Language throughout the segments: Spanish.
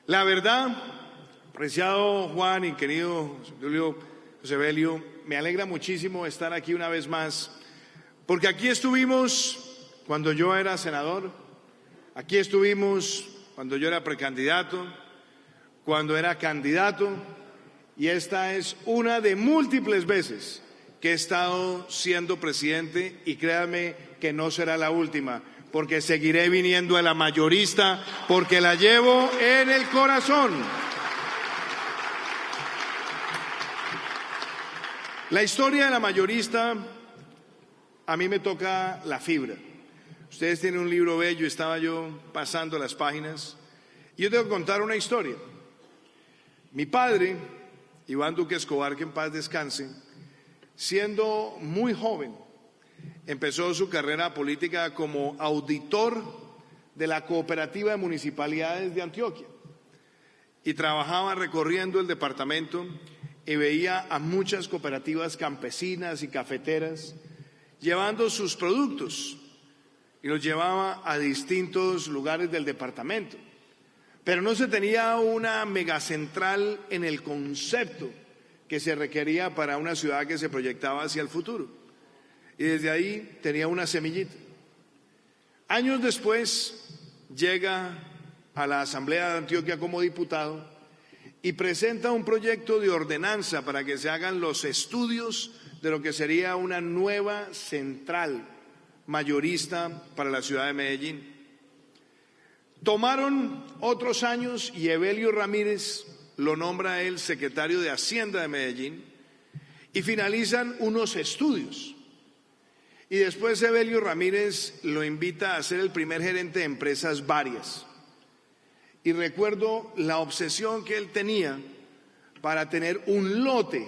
La verdad, apreciado Juan y querido Julio José Belio, me alegra muchísimo estar aquí una vez más, porque aquí estuvimos cuando yo era senador, aquí estuvimos cuando yo era precandidato, cuando era candidato, y esta es una de múltiples veces que he estado siendo presidente, y créanme que no será la última, porque seguiré viniendo a la mayorista, porque la llevo en el corazón. La historia de la mayorista, a mí me toca la fibra. Ustedes tienen un libro bello, estaba yo pasando las páginas, y yo tengo que contar una historia. Mi padre, Iván Duque Escobar, que en paz descanse, siendo muy joven, empezó su carrera política como auditor de la Cooperativa de Municipalidades de Antioquia y trabajaba recorriendo el departamento y veía a muchas cooperativas campesinas y cafeteras llevando sus productos y los llevaba a distintos lugares del departamento. Pero no se tenía una megacentral en el concepto que se requería para una ciudad que se proyectaba hacia el futuro. Y desde ahí tenía una semillita. Años después llega a la Asamblea de Antioquia como diputado y presenta un proyecto de ordenanza para que se hagan los estudios de lo que sería una nueva central mayorista para la ciudad de Medellín. Tomaron otros años y Evelio Ramírez lo nombra a él secretario de Hacienda de Medellín y finalizan unos estudios. Y después Evelio Ramírez lo invita a ser el primer gerente de empresas varias. Y recuerdo la obsesión que él tenía para tener un lote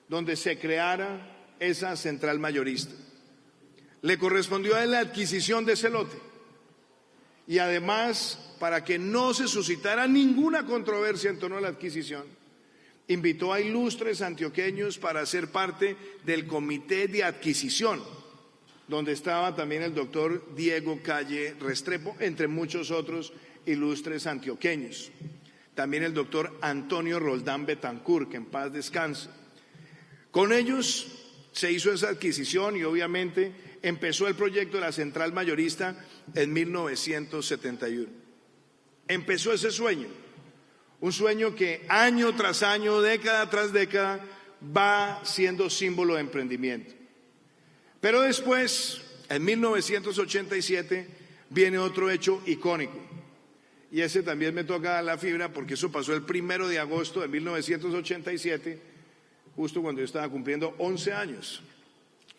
donde se creara esa central mayorista. Le correspondió a él la adquisición de ese lote. Y además, para que no se suscitara ninguna controversia en torno a la adquisición, invitó a ilustres antioqueños para ser parte del comité de adquisición, donde estaba también el doctor Diego Calle Restrepo, entre muchos otros ilustres antioqueños. También el doctor Antonio Roldán Betancourt, que en paz descanse. Con ellos se hizo esa adquisición y obviamente empezó el proyecto de la central mayorista en 1971. Empezó ese sueño, un sueño que año tras año, década tras década, va siendo símbolo de emprendimiento. Pero después, en 1987, viene otro hecho icónico. Y ese también me toca la fibra porque eso pasó el 1 de agosto de 1987, justo cuando yo estaba cumpliendo 11 años.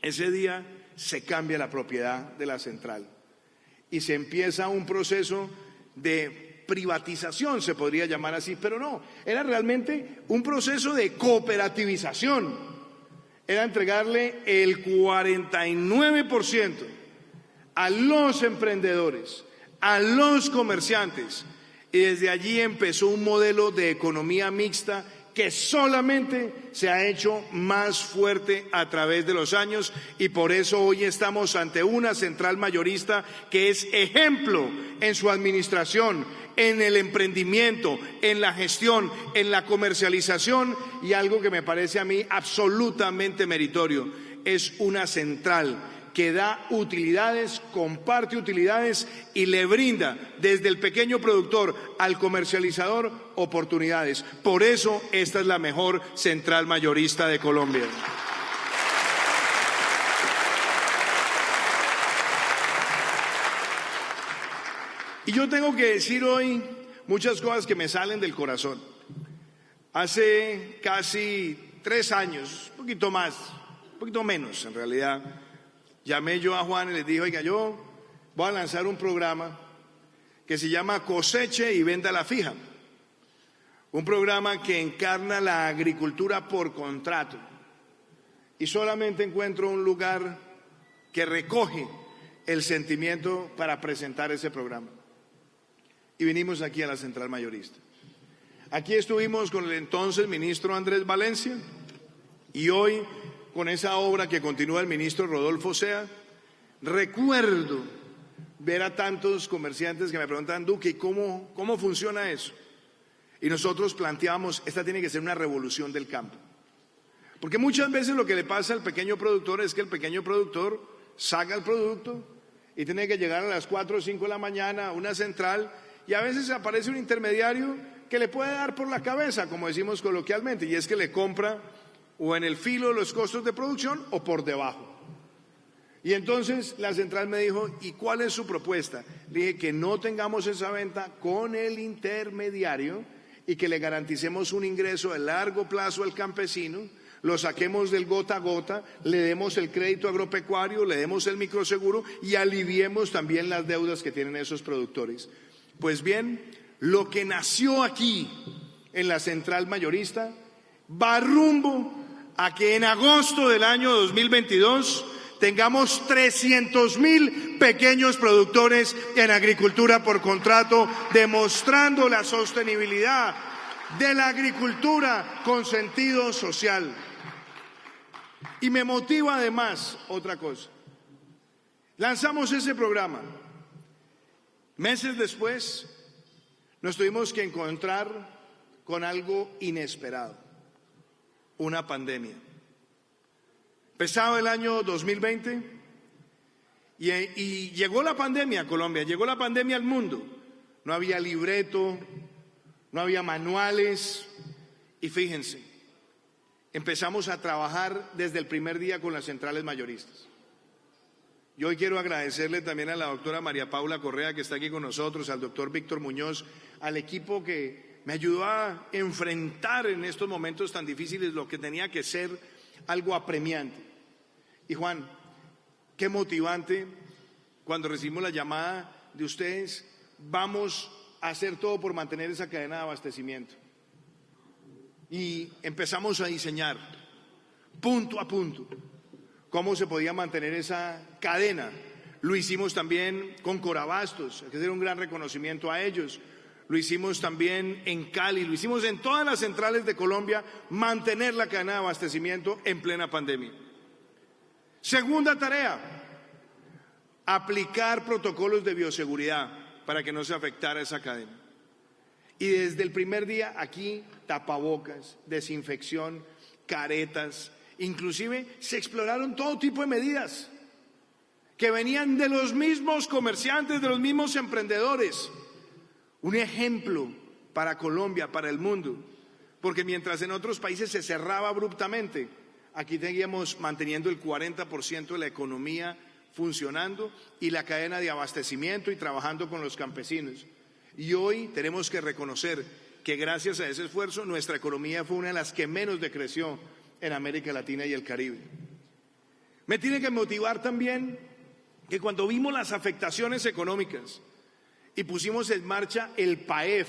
Ese día se cambia la propiedad de la central y se empieza un proceso de privatización, se podría llamar así, pero no, era realmente un proceso de cooperativización. Era entregarle el 49% a los emprendedores, a los comerciantes, y desde allí empezó un modelo de economía mixta que solamente se ha hecho más fuerte a través de los años, y por eso hoy estamos ante una central mayorista que es ejemplo en su administración, en el emprendimiento, en la gestión, en la comercialización, y algo que me parece a mí absolutamente meritorio, es una central que da utilidades, comparte utilidades y le brinda desde el pequeño productor al comercializador oportunidades. Por eso esta es la mejor central mayorista de Colombia. Y yo tengo que decir hoy muchas cosas que me salen del corazón. Hace casi 3 años, un poquito más, un poquito menos en realidad, llamé yo a Juan y les dije, oiga, yo voy a lanzar un programa que se llama Coseche y Venda la Fija. Un programa que encarna la agricultura por contrato. Y solamente encuentro un lugar que recoge el sentimiento para presentar ese programa. Y vinimos aquí a la central mayorista. Aquí estuvimos con el entonces ministro Andrés Valencia y hoy con esa obra que continúa el ministro Rodolfo Sea. Recuerdo ver a tantos comerciantes que me preguntan, Duque, ¿cómo funciona eso? y nosotros planteábamos, esta tiene que ser una revolución del campo. Porque muchas veces lo que le pasa al pequeño productor es que el pequeño productor saca el producto y tiene que llegar a las 4 o 5 de la mañana a una central, y a veces aparece un intermediario que le puede dar por la cabeza, como decimos coloquialmente, y es que le compra o en el filo de los costos de producción o por debajo. Y entonces la central me dijo, ¿y cuál es su propuesta? Le dije que no tengamos esa venta con el intermediario y que le garanticemos un ingreso de largo plazo al campesino, lo saquemos del gota a gota, le demos el crédito agropecuario, le demos el microseguro y aliviemos también las deudas que tienen esos productores. Pues bien, lo que nació aquí en la central mayorista va rumbo a que en agosto del año 2022 tengamos 300.000 pequeños productores en agricultura por contrato, demostrando la sostenibilidad de la agricultura con sentido social. Y me motiva además otra cosa. Lanzamos ese programa. Meses después nos tuvimos que encontrar con algo inesperado, una pandemia. Empezaba el año 2020 y llegó la pandemia a Colombia, llegó la pandemia al mundo. No había libreto, no había manuales y fíjense, empezamos a trabajar desde el primer día con las centrales mayoristas. Yo hoy quiero agradecerle también a la doctora María Paula Correa, que está aquí con nosotros, al doctor Víctor Muñoz, al equipo que me ayudó a enfrentar en estos momentos tan difíciles lo que tenía que ser algo apremiante. Y Juan, qué motivante cuando recibimos la llamada de ustedes, vamos a hacer todo por mantener esa cadena de abastecimiento. Y empezamos a diseñar punto a punto cómo se podía mantener esa cadena. Lo hicimos también con Corabastos, hay que hacer un gran reconocimiento a ellos. Lo hicimos también en Cali, lo hicimos en todas las centrales de Colombia, mantener la cadena de abastecimiento en plena pandemia. Segunda tarea, aplicar protocolos de bioseguridad para que no se afectara esa cadena. Y desde el primer día aquí, tapabocas, desinfección, caretas, inclusive se exploraron todo tipo de medidas que venían de los mismos comerciantes, de los mismos emprendedores. Un ejemplo para Colombia, para el mundo, porque mientras en otros países se cerraba abruptamente, aquí seguíamos manteniendo el 40% de la economía funcionando y la cadena de abastecimiento y trabajando con los campesinos. Y hoy tenemos que reconocer que gracias a ese esfuerzo nuestra economía fue una de las que menos decreció en América Latina y el Caribe. Me tiene que motivar también que cuando vimos las afectaciones económicas y pusimos en marcha el PAEF,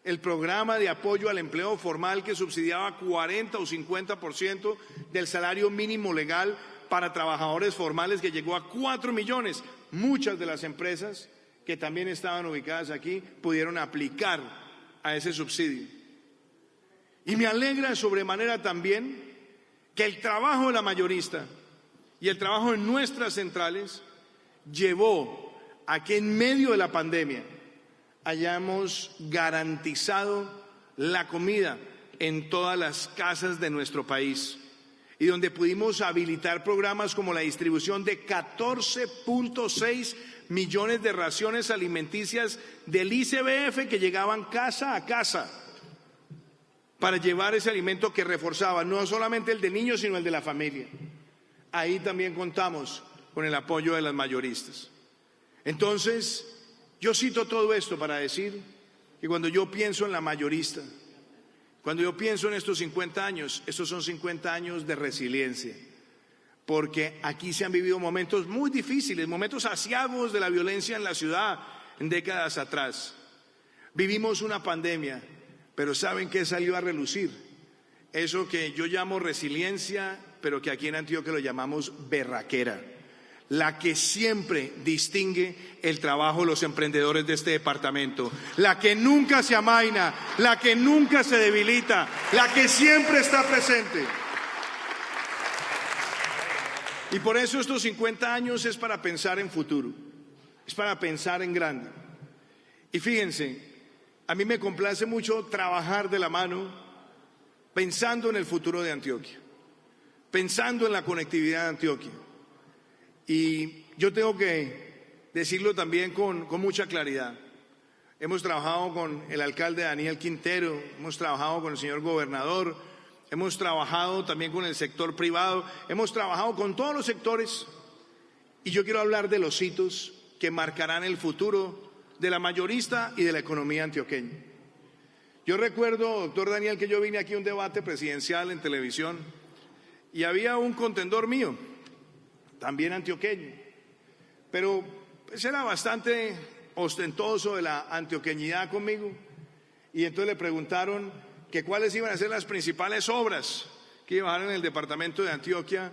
el programa de apoyo al empleo formal que subsidiaba 40 o 50% del salario mínimo legal para trabajadores formales, que llegó a 4 millones. Muchas de las empresas que también estaban ubicadas aquí pudieron aplicar a ese subsidio. Y me alegra sobremanera también que el trabajo de la mayorista y el trabajo en nuestras centrales llevó a que en medio de la pandemia hayamos garantizado la comida en todas las casas de nuestro país, y donde pudimos habilitar programas como la distribución de 14.6 millones de raciones alimenticias del ICBF que llegaban casa a casa para llevar ese alimento que reforzaba no solamente el de niños sino el de la familia. Ahí también contamos con el apoyo de las mayoristas. Entonces, yo cito todo esto para decir que cuando yo pienso en la mayorista, cuando yo pienso en estos 50 años, estos son 50 años de resiliencia, porque aquí se han vivido momentos muy difíciles, momentos aciagos de la violencia en la ciudad en décadas atrás. Vivimos una pandemia, pero ¿saben qué salió a relucir? Eso que yo llamo resiliencia, pero que aquí en Antioquia lo llamamos berraquera. La que siempre distingue el trabajo de los emprendedores de este departamento, la que nunca se amaina, la que nunca se debilita, la que siempre está presente. Y por eso estos 50 años es para pensar en futuro, es para pensar en grande. Y fíjense A mí me complace mucho trabajar de la mano pensando en el futuro de Antioquia, pensando en la conectividad de Antioquia. Y yo tengo que decirlo también con mucha claridad. Hemos trabajado con el alcalde Daniel Quintero, hemos trabajado con el señor gobernador, hemos trabajado también con el sector privado, hemos trabajado con todos los sectores. Y yo quiero hablar de los hitos que marcarán el futuro de la mayorista y de la economía antioqueña. Yo recuerdo, doctor Daniel, que yo vine aquí a un debate presidencial en televisión y había un contendor mío, también antioqueño, pero pues era bastante ostentoso de la antioqueñidad conmigo, y entonces le preguntaron que cuáles iban a ser las principales obras que iban a hacer en el departamento de Antioquia,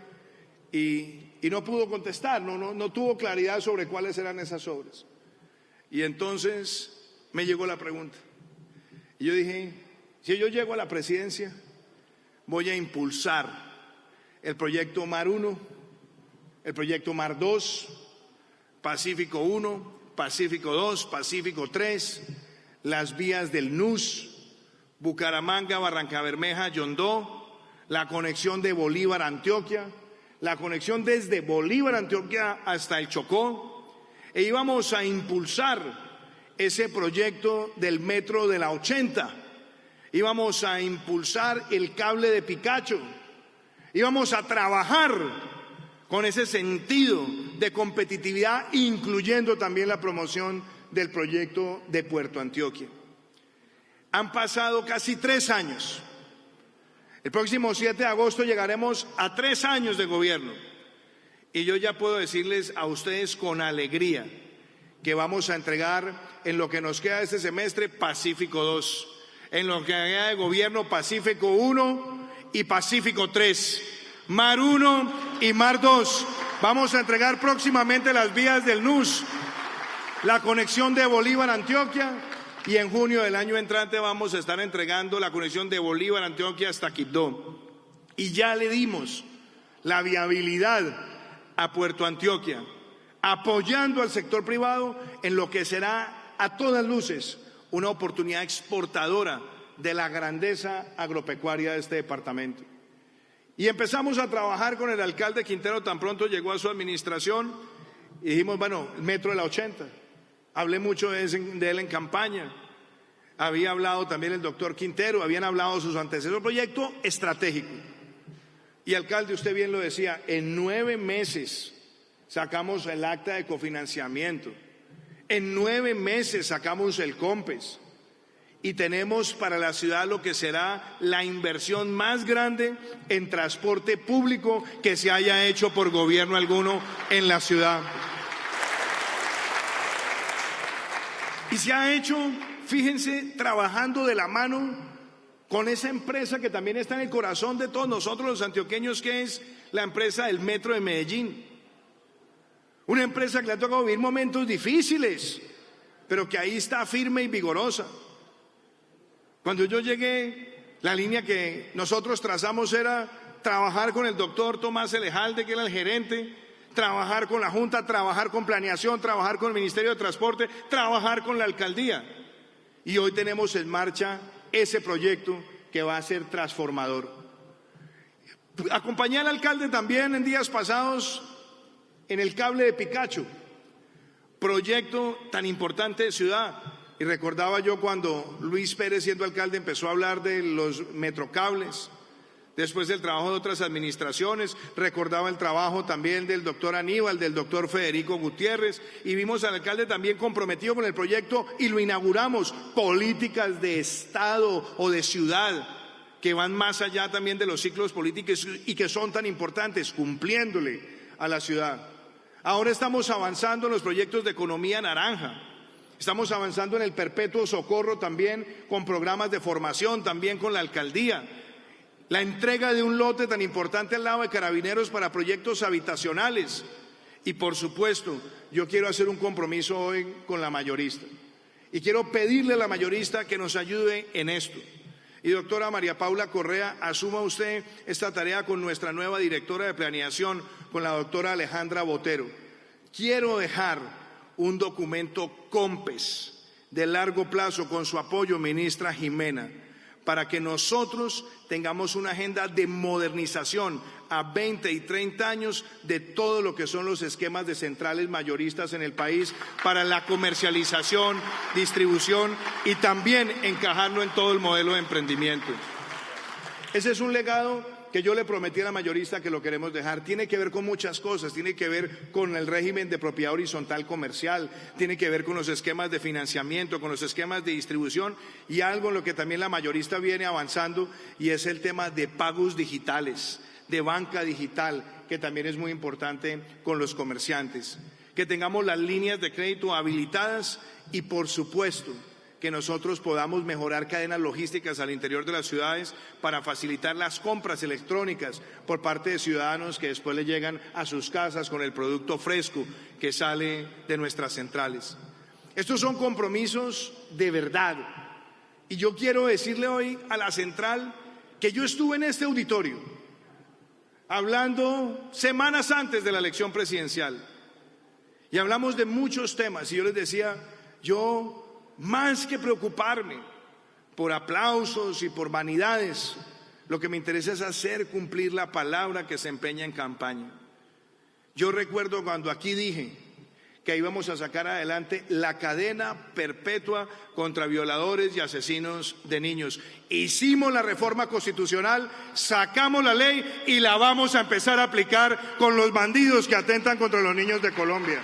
y no pudo contestar, no tuvo claridad sobre cuáles eran esas obras. Y entonces me llegó la pregunta. Y yo dije, si yo llego a la presidencia, voy a impulsar el proyecto Mar 1, el proyecto Mar 2, Pacífico 1, Pacífico 2, Pacífico 3, las vías del NUS, Bucaramanga, Barrancabermeja, Yondó, la conexión de Bolívar a Antioquia, la conexión desde Bolívar a Antioquia hasta el Chocó. E íbamos a impulsar ese proyecto del metro de la 80, íbamos a impulsar el cable de Picacho, íbamos a trabajar con ese sentido de competitividad, incluyendo también la promoción del proyecto de Puerto Antioquia. Han pasado casi 3 años. El próximo 7 de agosto llegaremos a 3 años de gobierno. Y yo ya puedo decirles a ustedes con alegría que vamos a entregar en lo que nos queda de este semestre Pacífico 2, en lo que queda de gobierno Pacífico 1 y Pacífico 3, Mar 1 y Mar 2. Vamos a entregar próximamente las vías del NUS, la conexión de Bolívar a Antioquia, y en junio del año entrante vamos a estar entregando la conexión de Bolívar a Antioquia hasta Quibdó. Y ya le dimos la viabilidad a Puerto Antioquia, apoyando al sector privado en lo que será a todas luces una oportunidad exportadora de la grandeza agropecuaria de este departamento. Y empezamos a trabajar con el alcalde Quintero tan pronto llegó a su administración y dijimos, bueno, el metro de la 80, hablé mucho de él en campaña, había hablado también el doctor Quintero, habían hablado sus antecesores, proyecto estratégico. Y alcalde, usted bien lo decía, en 9 meses sacamos el acta de cofinanciamiento, en 9 meses sacamos el COMPES y tenemos para la ciudad lo que será la inversión más grande en transporte público que se haya hecho por gobierno alguno en la ciudad. Y se ha hecho, fíjense, trabajando de la mano con esa empresa que también está en el corazón de todos nosotros los antioqueños, que es la empresa del Metro de Medellín. Una empresa que le ha tocado vivir momentos difíciles, pero que ahí está firme y vigorosa. Cuando yo llegué, la línea que nosotros trazamos era trabajar con el doctor Tomás Elejalde, que era el gerente, trabajar con la Junta, trabajar con planeación, trabajar con el Ministerio de Transporte, trabajar con la alcaldía. Y hoy tenemos en marcha ese proyecto que va a ser transformador. Acompañé al alcalde también en días pasados en el cable de Picacho, proyecto tan importante de ciudad. Y recordaba yo cuando Luis Pérez, siendo alcalde, empezó a hablar de los metrocables, después del trabajo de otras administraciones, recordaba el trabajo también del doctor Aníbal, del doctor Federico Gutiérrez, y vimos al alcalde también comprometido con el proyecto y lo inauguramos. Políticas de Estado o de ciudad que van más allá también de los ciclos políticos y que son tan importantes, cumpliéndole a la ciudad. Ahora estamos avanzando en los proyectos de economía naranja. Estamos avanzando en el perpetuo socorro también con programas de formación, también con la alcaldía. La entrega de un lote tan importante al lado de Carabineros para proyectos habitacionales. Y por supuesto, yo quiero hacer un compromiso hoy con la mayorista. Y quiero pedirle a la mayorista que nos ayude en esto. Y doctora María Paula Correa, asuma usted esta tarea con nuestra nueva directora de planeación, con la doctora Alejandra Botero. Quiero dejar un documento COMPES de largo plazo con su apoyo, ministra Jimena, para que nosotros tengamos una agenda de modernización a 20 y 30 años de todo lo que son los esquemas de centrales mayoristas en el país para la comercialización, distribución y también encajarlo en todo el modelo de emprendimiento. Ese es un legado que yo le prometí a la mayorista que lo queremos dejar. Tiene que ver con muchas cosas, tiene que ver con el régimen de propiedad horizontal comercial, tiene que ver con los esquemas de financiamiento, con los esquemas de distribución y algo en lo que también la mayorista viene avanzando, y es el tema de pagos digitales, de banca digital, que también es muy importante con los comerciantes. Que tengamos las líneas de crédito habilitadas y, por supuesto, que nosotros podamos mejorar cadenas logísticas al interior de las ciudades para facilitar las compras electrónicas por parte de ciudadanos que después le llegan a sus casas con el producto fresco que sale de nuestras centrales. Estos son compromisos de verdad. Y yo quiero decirle hoy a la central que yo estuve en este auditorio hablando semanas antes de la elección presidencial y hablamos de muchos temas y yo les decía, yo más que preocuparme por aplausos y por vanidades, lo que me interesa es hacer cumplir la palabra que se empeña en campaña. Yo recuerdo cuando aquí dije que íbamos a sacar adelante la cadena perpetua contra violadores y asesinos de niños. Hicimos la reforma constitucional, sacamos la ley y la vamos a empezar a aplicar con los bandidos que atentan contra los niños de Colombia.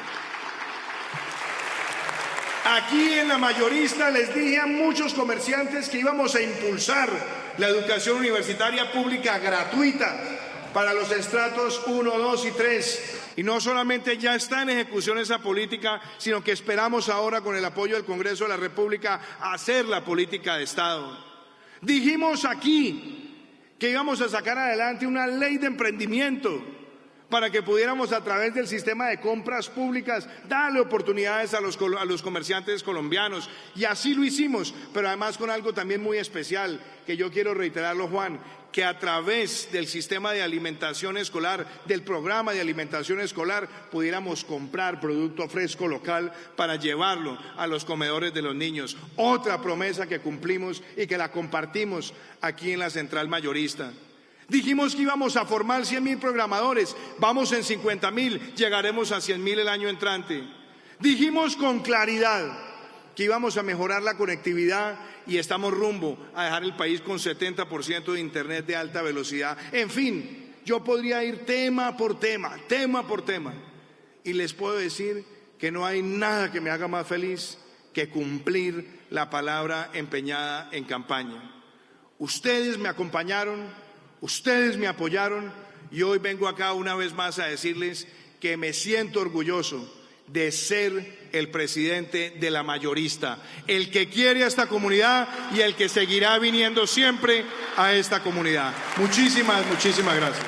Aquí en la mayorista les dije a muchos comerciantes que íbamos a impulsar la educación universitaria pública gratuita para los estratos 1, 2 y 3. Y no solamente ya está en ejecución esa política, sino que esperamos ahora, con el apoyo del Congreso de la República, hacer la política de Estado. Dijimos aquí que íbamos a sacar adelante una ley de emprendimiento para que pudiéramos, a través del sistema de compras públicas, darle oportunidades a los comerciantes colombianos, y así lo hicimos, pero además con algo también muy especial, que yo quiero reiterarlo, Juan, que a través del sistema de alimentación escolar, del programa de alimentación escolar, pudiéramos comprar producto fresco local para llevarlo a los comedores de los niños. Otra promesa que cumplimos y que la compartimos aquí en la central mayorista. Dijimos que íbamos a formar 100.000 programadores, vamos en 50.000, llegaremos a 100.000 el año entrante. Dijimos con claridad que íbamos a mejorar la conectividad y estamos rumbo a dejar el país con 70% de internet de alta velocidad. En fin, yo podría ir tema por tema, y les puedo decir que no hay nada que me haga más feliz que cumplir la palabra empeñada en campaña. Ustedes me acompañaron, ustedes me apoyaron, y hoy vengo acá una vez más a decirles que me siento orgulloso de ser el presidente de la mayorista, el que quiere a esta comunidad y el que seguirá viniendo siempre a esta comunidad. Muchísimas gracias.